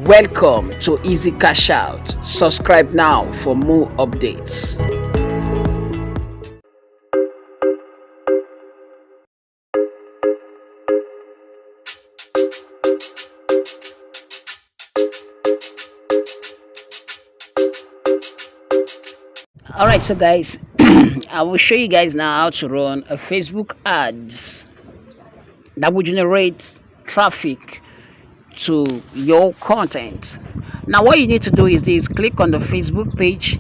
Welcome to Easy Cash Out. Subscribe now for more updates. Alright, so guys, I will show you guys now how to run a Facebook ads that will generate traffic to your content. Now what you need to do is this: click on the Facebook page.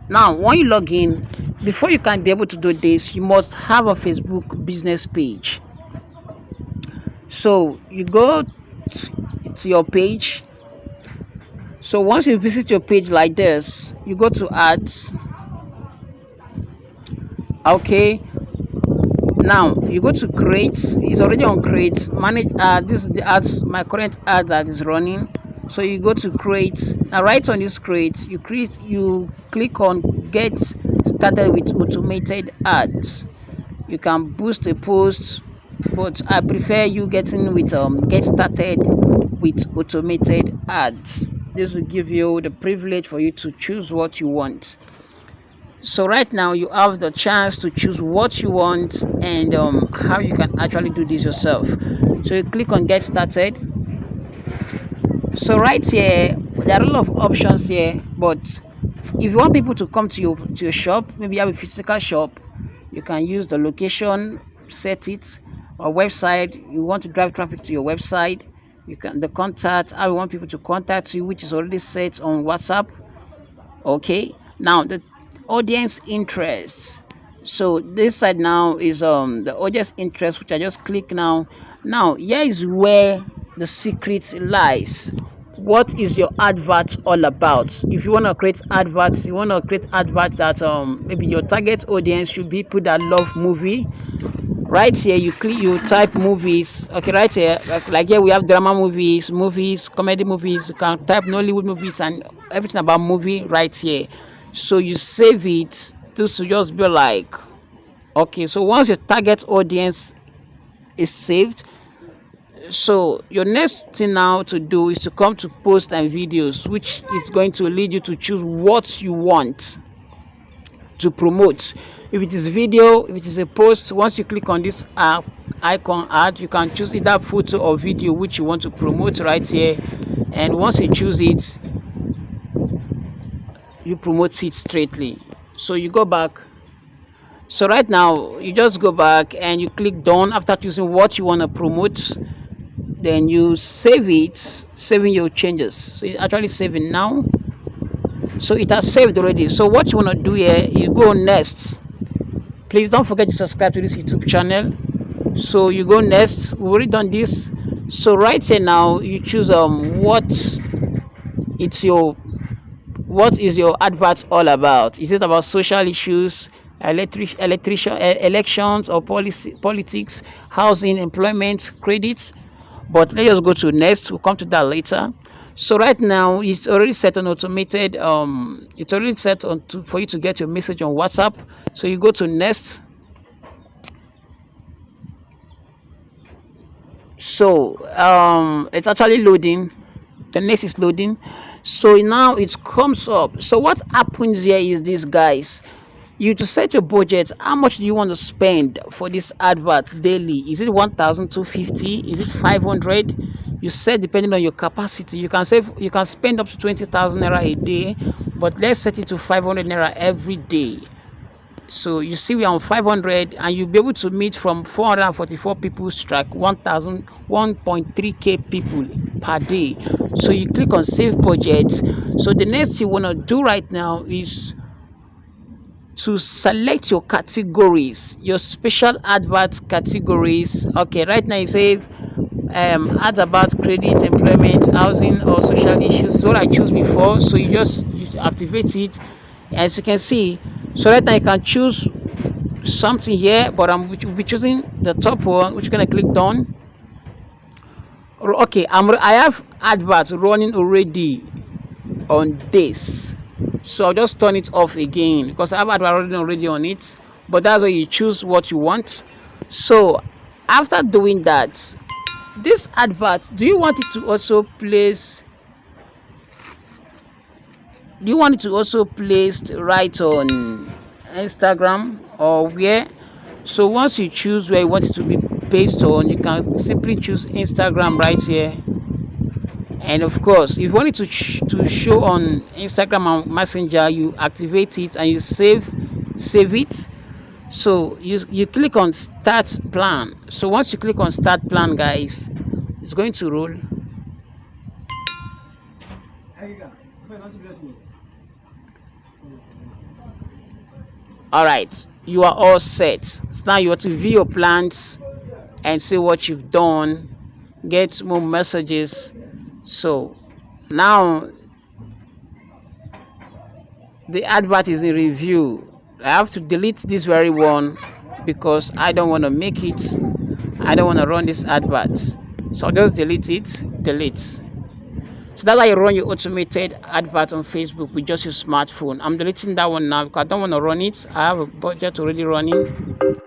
Now when you log in, before you can be able to do this, you must have a Facebook business page. So you go to your page. So once you visit your page like this, you go to ads. Okay, now you go to create. It's already on create. Manage. This is the ads, my current ad that is running. So you go to create. Now right on this create, you click on get started with automated ads. You can boost a post, but I prefer you getting with get started with automated ads. This will give you the privilege for you to choose what you want. So right now you have the chance to choose what you want and how you can actually do this yourself. So you click on get started. So right here there are a lot of options here, but if you want people to come to your shop, maybe you have a physical shop, you can use the location, set it, or website. You want to drive traffic to your website, you can the contact, how you want people to contact you, which is already set on WhatsApp. Okay, now the audience interest. So this side now is the audience interest, which I just click now. Now here is where the secret lies. What is your advert all about? If you want to create adverts, that maybe your target audience should be people that love movie. Right here you type movies. Okay, right here, like here we have drama movies, comedy movies. You can type Nollywood movies and everything about movie right here. So you save it to just be like, okay, so once your target audience is saved, so your next thing now to do is to come to post and videos, which is going to lead you to choose what you want to promote. If it is video, if it is a post, once you click on this icon add, you can choose either photo or video which you want to promote right here, and once you choose it, you promote it straightly. So you go back. So right now you just go back and you click done after choosing what you want to promote. Then you save it, saving your changes. So it's actually saving now. So it has saved already. So what you want to do here, you go next. Please don't forget to subscribe to this YouTube channel. So you go next. We've already done this. So right here now you choose what is your advert all about? Is it about social issues, elections, or politics, housing, employment, credits? But let's just go to next. We'll come to that later. So right now it's already set on automated. It's already set on for you to get your message on WhatsApp. So you go to next. So it's actually loading. The next is loading. So now it comes up. So what happens here is this, guys. You to set your budget. How much do you want to spend for this advert daily? Is it 1,250? Is it 500? You set depending on your capacity. You can spend up to 20,000 naira a day, but let's set it to 500 naira every day. So you see we are on 500, and you'll be able to meet from 444 people strike 1.3k people per day. So you click on save budget. So the next you want to do right now is to select your categories, your special advert categories. Okay, right now it says ads about credit, employment, housing, or social issues. Is what I choose before. So you activate it, as you can see. So right now you can choose something here, but we'll be choosing the top one, which you're gonna click done. Okay, I have adverts running already on this. So I'll just turn it off again because I have advert already on it, but that's where you choose what you want. So after doing that, this advert, do you want it to also place, do you want it to also placed right on Instagram or where? So once you choose where you want it to be based on, you can simply choose Instagram right here. And of course, if you want it to show on Instagram and Messenger, you activate it and you save it. So you click on start plan. So once you click on start plan, guys, it's going to roll. All right, you are all set. So now you want to view your plans and see what you've done, get more messages. So now the advert is in review. I have to delete this very one because I don't want to make it, I don't want to run this advert. So I'll just delete it. So that's how you run your automated advert on Facebook with just your smartphone. I'm deleting that one now because I don't want to run it. I have a budget already running.